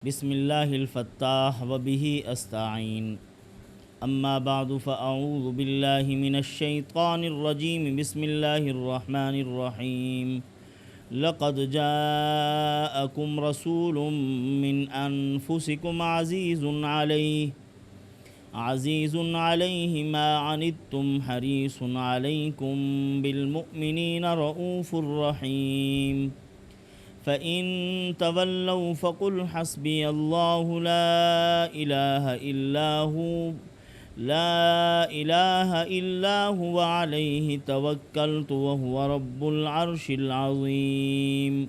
بسم اللہ الفتاح وبہ استعین اما بعد فاعوذ باللہ من الشیطان الرجیم بسم اللہ الرحمن الرحیم لقد جاءکم رسول من انفسکم عزیز علیہ ما عنتم حریص علیکم بالمؤمنین رؤوف رحیم فَإِن تَوَلَّوْا فَقُلْ حَسْبِيَ اللَّهُ لَا إِلَٰهَ إِلَّا هُوَ عَلَيْهِ تَوَكَّلْتُ وَهُوَ رَبُّ الْعَرْشِ الْعَظِيمِ۔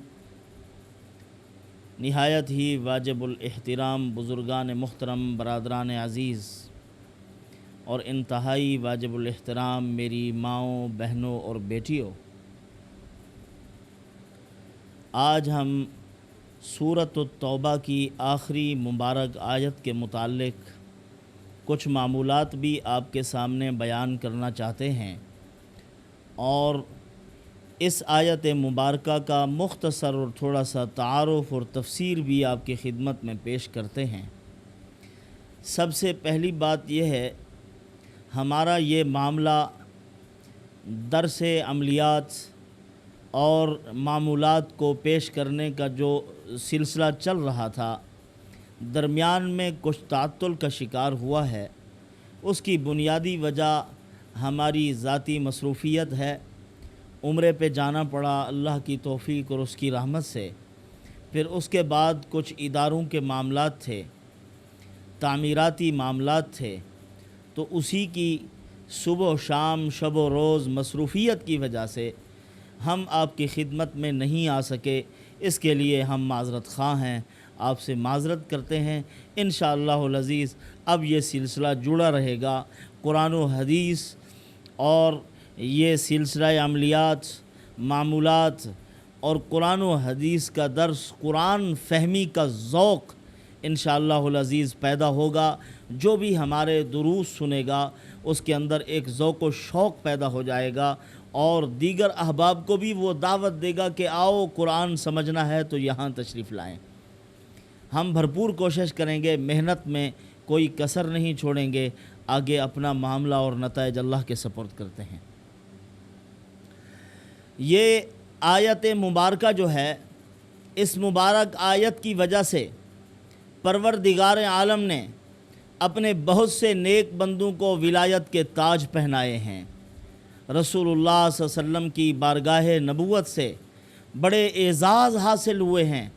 نہایت ہی واجب الاحترام بزرگان محترم، برادران عزیز، اور انتہائی واجب الاحترام میری ماؤں، بہنوں اور بیٹیوں، آج ہم سورۃ التوبہ کی آخری مبارک آیت کے متعلق کچھ معمولات بھی آپ کے سامنے بیان کرنا چاہتے ہیں، اور اس آیت مبارکہ کا مختصر اور تھوڑا سا تعارف اور تفسیر بھی آپ کی خدمت میں پیش کرتے ہیں۔ سب سے پہلی بات یہ ہے، ہمارا یہ معاملہ درس عملیات اور معمولات کو پیش کرنے کا جو سلسلہ چل رہا تھا، درمیان میں کچھ تعطل کا شکار ہوا ہے۔ اس کی بنیادی وجہ ہماری ذاتی مصروفیت ہے۔ عمرے پہ جانا پڑا اللہ کی توفیق اور اس کی رحمت سے، پھر اس کے بعد کچھ اداروں کے معاملات تھے، تعمیراتی معاملات تھے، تو اسی کی صبح و شام، شب و روز مصروفیت کی وجہ سے ہم آپ کی خدمت میں نہیں آ سکے۔ اس کے لیے ہم معذرت خواہ ہیں، آپ سے معذرت کرتے ہیں۔ انشاءاللہ العزیز اب یہ سلسلہ جڑا رہے گا، قرآن و حدیث اور یہ سلسلہ عملیات، معمولات اور قرآن و حدیث کا درس، قرآن فہمی کا ذوق انشاءاللہ العزیز پیدا ہوگا۔ جو بھی ہمارے دروس سنے گا اس کے اندر ایک ذوق و شوق پیدا ہو جائے گا، اور دیگر احباب کو بھی وہ دعوت دے گا کہ آؤ قرآن سمجھنا ہے تو یہاں تشریف لائیں۔ ہم بھرپور کوشش کریں گے، محنت میں کوئی کسر نہیں چھوڑیں گے۔ آگے اپنا معاملہ اور نتائج اللہ کے سپرد کرتے ہیں۔ یہ آیت مبارکہ جو ہے، اس مبارک آیت کی وجہ سے پروردگار عالم نے اپنے بہت سے نیک بندوں کو ولایت کے تاج پہنائے ہیں۔ رسول اللہ صلی اللہ علیہ وسلم کی بارگاہ نبوت سے بڑے اعزاز حاصل ہوئے ہیں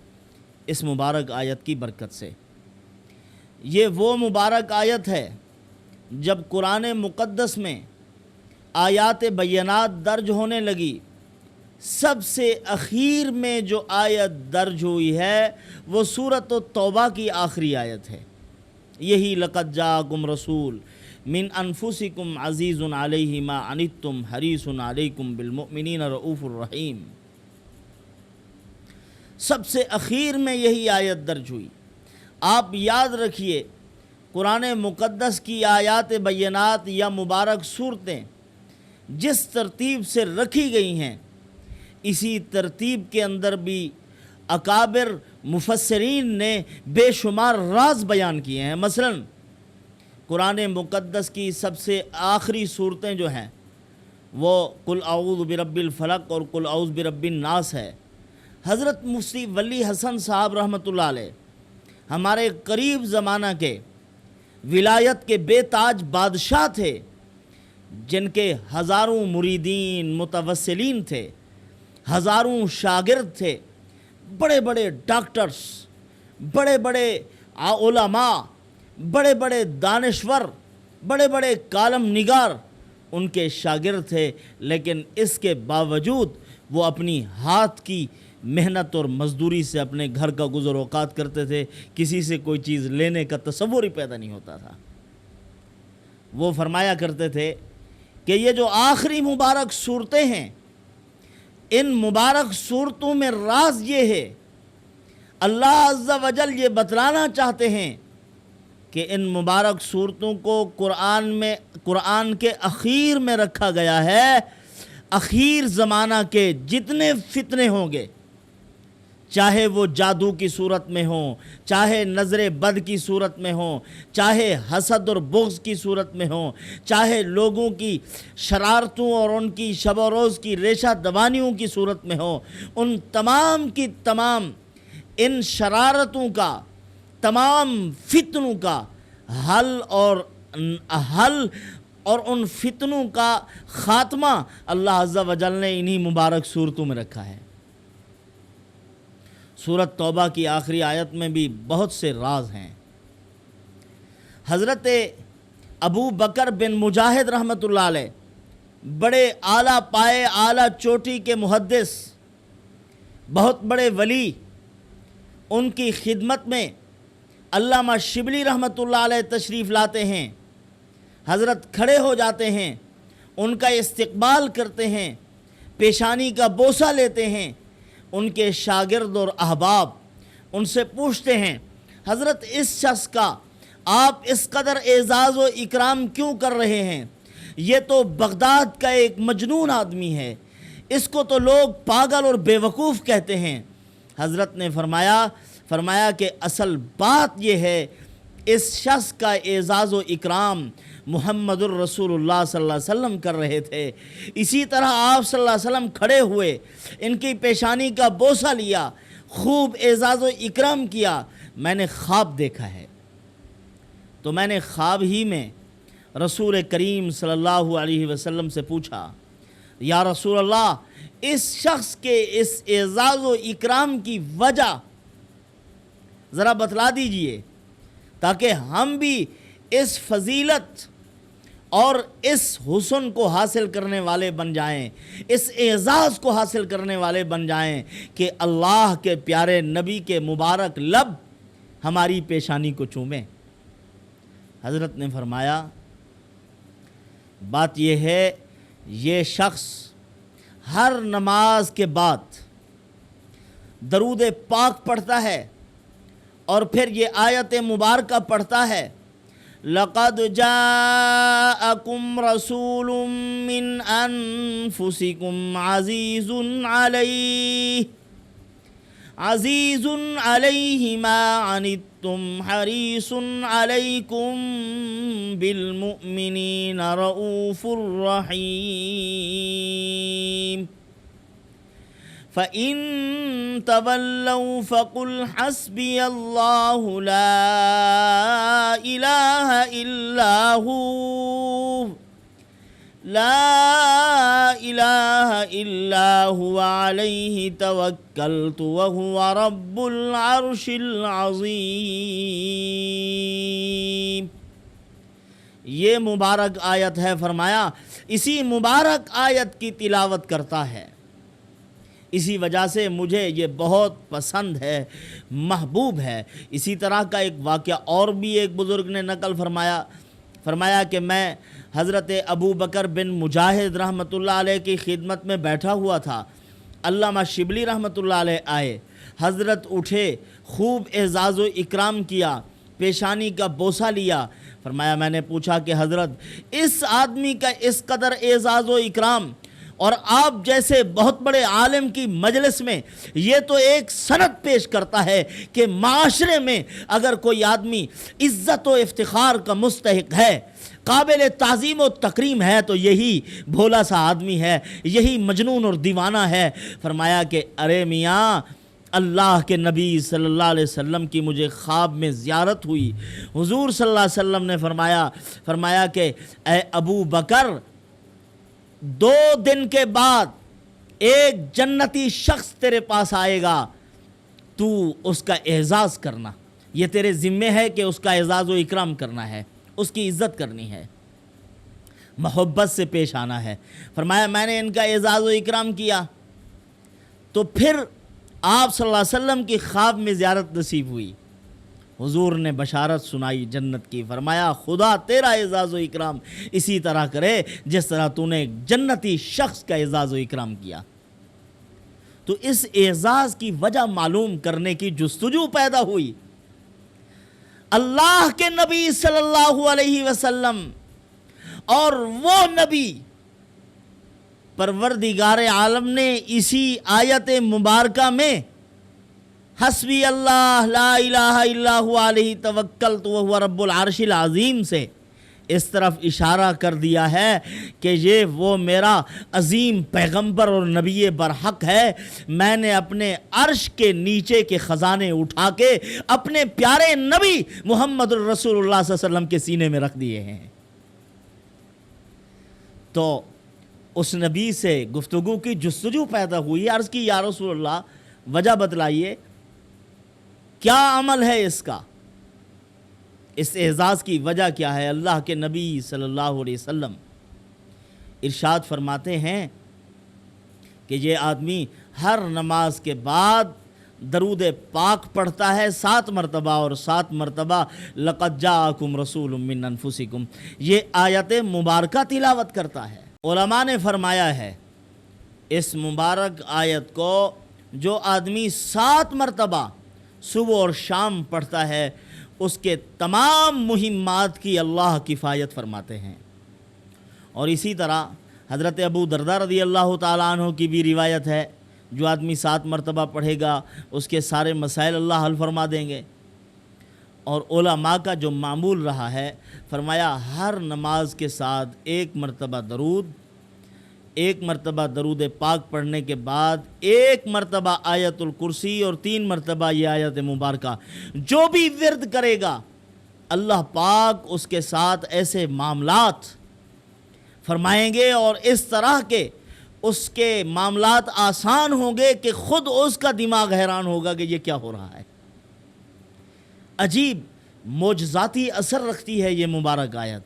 اس مبارک آیت کی برکت سے۔ یہ وہ مبارک آیت ہے جب قرآن مقدس میں آیات بینات درج ہونے لگی، سب سے اخیر میں جو آیت درج ہوئی ہے وہ سورۃ التوبہ کی آخری آیت ہے۔ یہی لقد جاءکم رسول من انفسکم عزیز علیہ ما عنتم حریص علیکم بالمؤمنین رؤوف الرحیم، سب سے اخیر میں یہی آیت درج ہوئی۔ آپ یاد رکھیے، قرآن مقدس کی آیات بینات یا مبارک صورتیں جس ترتیب سے رکھی گئی ہیں، اسی ترتیب کے اندر بھی اکابر مفسرین نے بے شمار راز بیان کیے ہیں۔ مثلاً قرآن مقدس کی سب سے آخری صورتیں جو ہیں وہ قل اعوذ برب الفلق اور قل اعوذ برب الناس ہے۔ حضرت مفتی ولی حسن صاحب رحمۃ اللہ علیہ ہمارے قریب زمانہ کے ولایت کے بے تاج بادشاہ تھے، جن کے ہزاروں مریدین متوسلین تھے، ہزاروں شاگرد تھے، بڑے بڑے ڈاکٹرز، بڑے بڑے علماء، بڑے بڑے دانشور، بڑے بڑے کالم نگار ان کے شاگرد تھے، لیکن اس کے باوجود وہ اپنی ہاتھ کی محنت اور مزدوری سے اپنے گھر کا گزر اوقات کرتے تھے۔ کسی سے کوئی چیز لینے کا تصور ہی پیدا نہیں ہوتا تھا۔ وہ فرمایا کرتے تھے کہ یہ جو آخری مبارک صورتیں ہیں، ان مبارک صورتوں میں راز یہ ہے، اللہ عز و جل یہ بتلانا چاہتے ہیں کہ ان مبارک صورتوں کو قرآن کے اخیر میں رکھا گیا ہے۔ اخیر زمانہ کے جتنے فتنے ہوں گے، چاہے وہ جادو کی صورت میں ہوں، چاہے نظر بد کی صورت میں ہوں، چاہے حسد اور بغض کی صورت میں ہوں، چاہے لوگوں کی شرارتوں اور ان کی شب و روز کی ریشہ دبانیوں کی صورت میں ہوں، ان تمام کی تمام ان شرارتوں کا، تمام فتنوں کا حل اور ان فتنوں کا خاتمہ اللہ عز و جل نے انہی مبارک صورتوں میں رکھا ہے۔ سورۃ توبہ کی آخری آیت میں بھی بہت سے راز ہیں۔ حضرت ابو بکر بن مجاہد رحمۃ اللہ علیہ، بڑے اعلیٰ پائے اعلیٰ چوٹی کے محدث، بہت بڑے ولی، ان کی خدمت میں علامہ شبلی رحمۃ اللہ علیہ تشریف لاتے ہیں۔ حضرت کھڑے ہو جاتے ہیں، ان کا استقبال کرتے ہیں، پیشانی کا بوسہ لیتے ہیں۔ ان کے شاگرد اور احباب ان سے پوچھتے ہیں، حضرت اس شخص کا آپ اس قدر اعزاز و اکرام کیوں کر رہے ہیں؟ یہ تو بغداد کا ایک مجنون آدمی ہے، اس کو تو لوگ پاگل اور بے وقوف کہتے ہیں۔ حضرت نے فرمایا کہ اصل بات یہ ہے، اس شخص کا اعزاز و اکرام محمد الرسول اللہ صلی اللہ علیہ وسلم کر رہے تھے۔ اسی طرح آپ صلی اللہ علیہ وسلم کھڑے ہوئے، ان کی پیشانی کا بوسہ لیا، خوب اعزاز و اکرام کیا۔ میں نے خواب دیکھا ہے، تو میں نے خواب ہی میں رسول کریم صلی اللہ علیہ وسلم سے پوچھا، یا رسول اللہ، اس شخص کے اس اعزاز و اکرام کی وجہ ذرا بتلا دیجئے، تاکہ ہم بھی اس فضیلت اور اس حسن کو حاصل کرنے والے بن جائیں، اس اعزاز کو حاصل کرنے والے بن جائیں کہ اللہ کے پیارے نبی کے مبارک لب ہماری پیشانی کو چومیں۔ حضرت نے فرمایا، بات یہ ہے، یہ شخص ہر نماز کے بعد درود پاک پڑھتا ہے اور پھر یہ آیت مبارکہ پڑھتا ہے، لَقَدْ جَاءَكُمْ رَسُولٌ مِّنْ أَنفُسِكُمْ عَزِيزٌ عَلَيْهِ مَا عَنِتُّمْ حَرِيصٌ عَلَيْكُمْ بِالْمُؤْمِنِينَ رَءُوفٌ رَحِيمٌ فَإِن تَوَلَّوْا فَقُلْ حَسْبِيَ اللَّهُ لَا إِلَٰهَ إِلَّا هُوَ عَلَيْهِ تَوَكَّلْتُ وَهُوَ رَبُّ الْعَرْشِ الْعَظِيمِ۔ یہ مبارک آیت ہے، فرمایا اسی مبارک آیت کی تلاوت کرتا ہے، اسی وجہ سے مجھے یہ بہت پسند ہے، محبوب ہے۔ اسی طرح کا ایک واقعہ اور بھی ایک بزرگ نے نقل فرمایا کہ میں حضرت ابو بکر بن مجاہد رحمۃ اللہ علیہ کی خدمت میں بیٹھا ہوا تھا۔ علامہ شبلی رحمۃ اللہ علیہ آئے، حضرت اٹھے، خوب اعزاز و اکرام کیا، پیشانی کا بوسہ لیا۔ فرمایا میں نے پوچھا کہ حضرت اس آدمی کا اس قدر اعزاز و اکرام، اور آپ جیسے بہت بڑے عالم کی مجلس میں یہ تو ایک سند پیش کرتا ہے کہ معاشرے میں اگر کوئی آدمی عزت و افتخار کا مستحق ہے، قابل تعظیم و تکریم ہے، تو یہی بھولا سا آدمی ہے، یہی مجنون اور دیوانہ ہے۔ فرمایا کہ ارے میاں، اللہ کے نبی صلی اللہ علیہ وسلم کی مجھے خواب میں زیارت ہوئی۔ حضور صلی اللہ علیہ وسلم نے فرمایا کہ اے ابو بکر، 2 دن کے بعد ایک جنتی شخص تیرے پاس آئے گا، تو اس کا اعزاز کرنا، یہ تیرے ذمے ہے کہ اس کا اعزاز و اکرام کرنا ہے، اس کی عزت کرنی ہے، محبت سے پیش آنا ہے۔ فرمایا میں نے ان کا اعزاز و اکرام کیا، تو پھر آپ صلی اللہ علیہ وسلم کی خواب میں زیارت نصیب ہوئی۔ حضور نے بشارت سنائی جنت کی، فرمایا خدا تیرا اعزاز و اکرام اسی طرح کرے جس طرح تو نے ایک جنتی شخص کا اعزاز و اکرام کیا۔ تو اس اعزاز کی وجہ معلوم کرنے کی جستجو پیدا ہوئی۔ اللہ کے نبی صلی اللہ علیہ وسلم اور وہ نبی پروردگار عالم نے اسی آیت مبارکہ میں حسبی اللہ لا الہ الا هو علیہ توکلت وہو رب العرش العظیم سے اس طرف اشارہ کر دیا ہے کہ یہ وہ میرا عظیم پیغمبر اور نبی برحق ہے. میں نے اپنے عرش کے نیچے کے خزانے اٹھا کے اپنے پیارے نبی محمد الرسول اللہ صلی اللہ علیہ وسلم کے سینے میں رکھ دیے ہیں. تو اس نبی سے گفتگو کی جستجو پیدا ہوئی. عرض کی یا رسول اللہ وجہ بتلائیے, کیا عمل ہے اس کا, اس اعزاز کی وجہ کیا ہے؟ اللہ کے نبی صلی اللہ علیہ وسلم ارشاد فرماتے ہیں کہ یہ آدمی ہر نماز کے بعد درود پاک پڑھتا ہے 7 مرتبہ, اور 7 مرتبہ لقد جاءکم رسول من انفسکم, یہ آیت مبارکہ تلاوت کرتا ہے. علماء نے فرمایا ہے اس مبارک آیت کو جو آدمی 7 مرتبہ صبح اور شام پڑھتا ہے اس کے تمام مہمات کی اللہ کفایت فرماتے ہیں. اور اسی طرح حضرت ابو درداء رضی اللہ تعالیٰ عنہ کی بھی روایت ہے, جو آدمی 7 مرتبہ پڑھے گا اس کے سارے مسائل اللہ حل فرما دیں گے. اور علماء کا جو معمول رہا ہے, فرمایا ہر نماز کے ساتھ 1 مرتبہ درود, 1 مرتبہ درود پاک پڑھنے کے بعد 1 مرتبہ آیت الکرسی اور 3 مرتبہ یہ آیت مبارکہ, جو بھی ورد کرے گا اللہ پاک اس کے ساتھ ایسے معاملات فرمائیں گے اور اس طرح کے اس کے معاملات آسان ہوں گے کہ خود اس کا دماغ حیران ہوگا کہ یہ کیا ہو رہا ہے. عجیب معجزاتی اثر رکھتی ہے یہ مبارک آیت.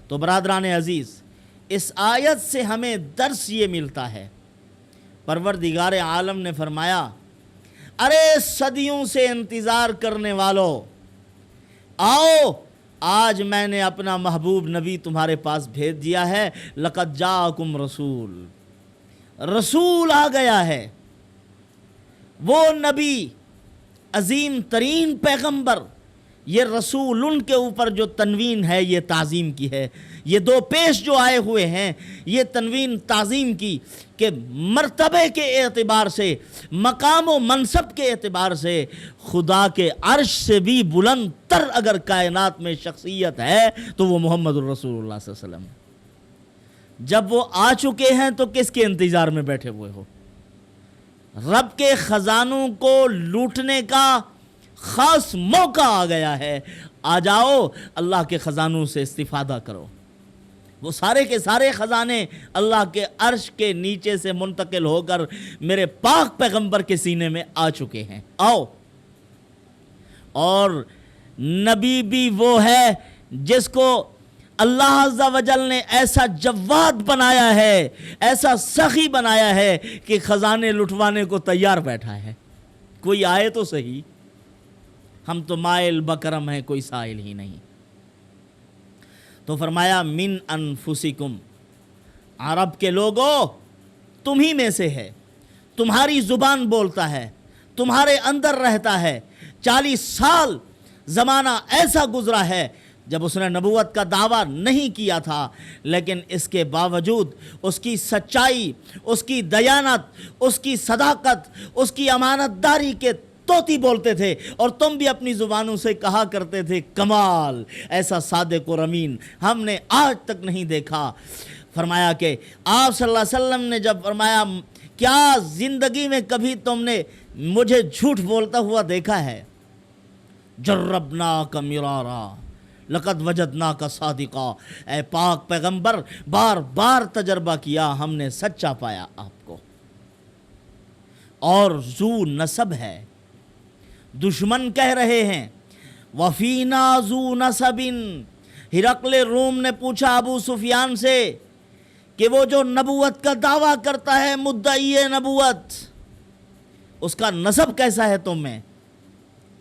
تو برادران عزیز, اس آیت سے ہمیں درس یہ ملتا ہے, پروردگار عالم نے فرمایا ارے صدیوں سے انتظار کرنے والو, آؤ آج میں نے اپنا محبوب نبی تمہارے پاس بھیج دیا ہے. لقد جاءکم رسول, رسول آ گیا ہے, وہ نبی عظیم ترین پیغمبر. یہ رسول ان کے اوپر جو تنوین ہے یہ تعظیم کی ہے, یہ 2 پیش جو آئے ہوئے ہیں یہ تنوین تعظیم کی کہ مرتبے کے اعتبار سے, مقام و منصب کے اعتبار سے خدا کے عرش سے بھی بلند تر اگر کائنات میں شخصیت ہے تو وہ محمد الرسول اللہ صلی اللہ علیہ وسلم. جب وہ آ چکے ہیں تو کس کے انتظار میں بیٹھے ہوئے ہو؟ رب کے خزانوں کو لوٹنے کا خاص موقع آ گیا ہے, آ جاؤ اللہ کے خزانوں سے استفادہ کرو. وہ سارے کے سارے خزانے اللہ کے عرش کے نیچے سے منتقل ہو کر میرے پاک پیغمبر کے سینے میں آ چکے ہیں. آؤ. اور نبی بھی وہ ہے جس کو اللہ عز و جل نے ایسا جواد بنایا ہے, ایسا سخی بنایا ہے کہ خزانے لٹوانے کو تیار بیٹھا ہے. کوئی آئے تو صحیح, ہم تو مائل بکرم ہیں, کوئی سائل ہی نہیں. تو فرمایا من انفسکم, عرب کے لوگوں تم ہی میں سے ہے, تمہاری زبان بولتا ہے, تمہارے اندر رہتا ہے. 40 سال زمانہ ایسا گزرا ہے جب اس نے نبوت کا دعویٰ نہیں کیا تھا, لیکن اس کے باوجود اس کی سچائی, اس کی دیانت, اس کی صداقت, اس کی امانت داری کے توتی بولتے تھے. اور تم بھی اپنی زبانوں سے کہا کرتے تھے کمال, ایسا صادق اور امین ہم نے آج تک نہیں دیکھا. فرمایا کہ آپ صلی اللہ علیہ وسلم نے جب فرمایا کیا زندگی میں کبھی تم نے مجھے جھوٹ بولتا ہوا دیکھا ہے؟ جربناک مرارا لقد وجدناک صادقا, اے پاک پیغمبر بار بار تجربہ کیا, ہم نے سچا پایا آپ کو. اور ذو نسب ہے, دشمن کہہ رہے ہیں وفینا ذو نسب. ہرقل روم نے پوچھا ابو سفیان سے کہ وہ جو نبوت کا دعویٰ کرتا ہے, مدعی نبوت, اس کا نسب کیسا ہے تم میں؟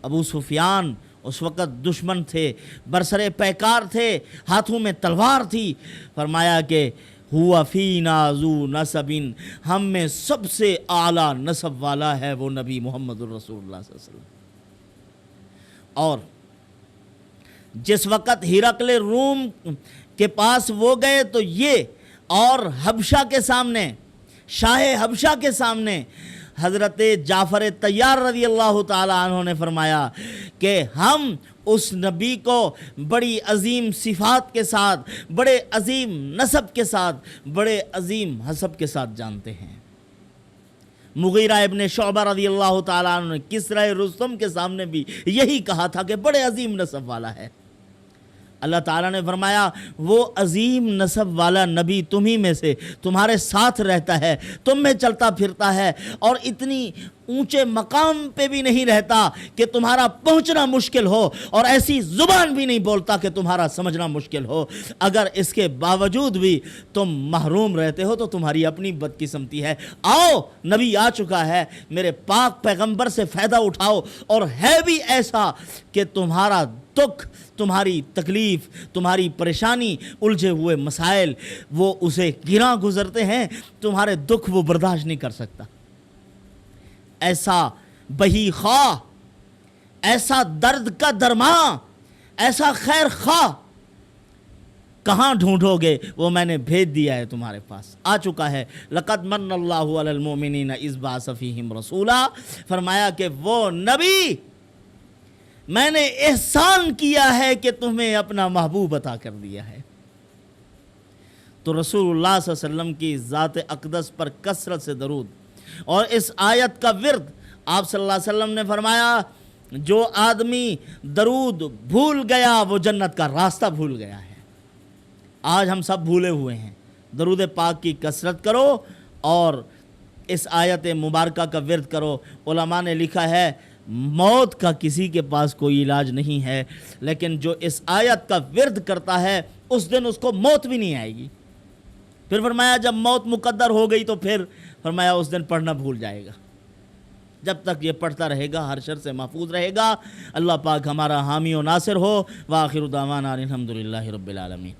ابو سفیان اس وقت دشمن تھے, برسر پیکار تھے, ہاتھوں میں تلوار تھی. فرمایا کہ ہوا فینا ذو نسب, ہم میں سب سے اعلیٰ نسب والا ہے وہ نبی محمد الرسول اللہ صلی اللہ علیہ وسلم. اور جس وقت ہرقل روم کے پاس وہ گئے تو یہ اور حبشہ کے سامنے, شاہ حبشہ کے سامنے حضرت جعفر طیار رضی اللہ تعالی عنہ نے فرمایا کہ ہم اس نبی کو بڑی عظیم صفات کے ساتھ، بڑے عظیم نسب کے ساتھ، بڑے عظیم حسب کے ساتھ جانتے ہیں۔ مغیرہ ابن شعبہ رضی اللہ تعالیٰ عنہ نے کسرا رستم کے سامنے بھی یہی کہا تھا کہ بڑے عظیم نسب والا ہے۔ اللہ تعالیٰ نے فرمایا وہ عظیم نسب والا نبی تمہیں میں سے تمہارے ساتھ رہتا ہے، تم میں چلتا پھرتا ہے، اور اتنی اونچے مقام پہ بھی نہیں رہتا کہ تمہارا پہنچنا مشکل ہو، اور ایسی زبان بھی نہیں بولتا کہ تمہارا سمجھنا مشکل ہو۔ اگر اس کے باوجود بھی تم محروم رہتے ہو تو تمہاری اپنی بدقسمتی ہے۔ آؤ، نبی آ چکا ہے، میرے پاک پیغمبر سے فائدہ اٹھاؤ، اور ہے بھی ایسا کہ تمہارا دکھ، تمہاری تکلیف، تمہاری پریشانی، الجھے ہوئے مسائل وہ اسے گراں گزرتے ہیں، تمہارے دکھ وہ برداشت نہیں کر سکتا۔ ایسا بہی خواہ، ایسا درد کا درماں، ایسا خیر خواہ کہاں ڈھونڈو گے؟ وہ میں نے بھیج دیا ہے تمہارے پاس، آ چکا ہے۔ لقد من اللہ علی المؤمنین اذ بعث فیہم رسولا، فرمایا کہ وہ نبی میں نے احسان کیا ہے کہ تمہیں اپنا محبوب عطا کر دیا ہے۔ تو رسول اللہ صلی اللہ علیہ وسلم کی ذات اقدس پر کثرت سے درود، اور اس آیت کا ورد آپ صلی اللہ علیہ وسلم نے فرمایا جو آدمی درود بھول گیا وہ جنت کا راستہ بھول گیا ہے۔ آج ہم سب بھولے ہوئے ہیں۔ درود پاک کی کثرت کرو اور اس آیت مبارکہ کا ورد کرو۔ علماء نے لکھا ہے موت کا کسی کے پاس کوئی علاج نہیں ہے، لیکن جو اس آیت کا ورد کرتا ہے اس دن اس کو موت بھی نہیں آئے گی۔ پھر فرمایا جب موت مقدر ہو گئی تو پھر فرمایا اس دن پڑھنا بھول جائے گا۔ جب تک یہ پڑھتا رہے گا ہر شر سے محفوظ رہے گا۔ اللہ پاک ہمارا حامی و ناصر ہو۔ وآخر دعوانا الحمدللہ رب العالمین۔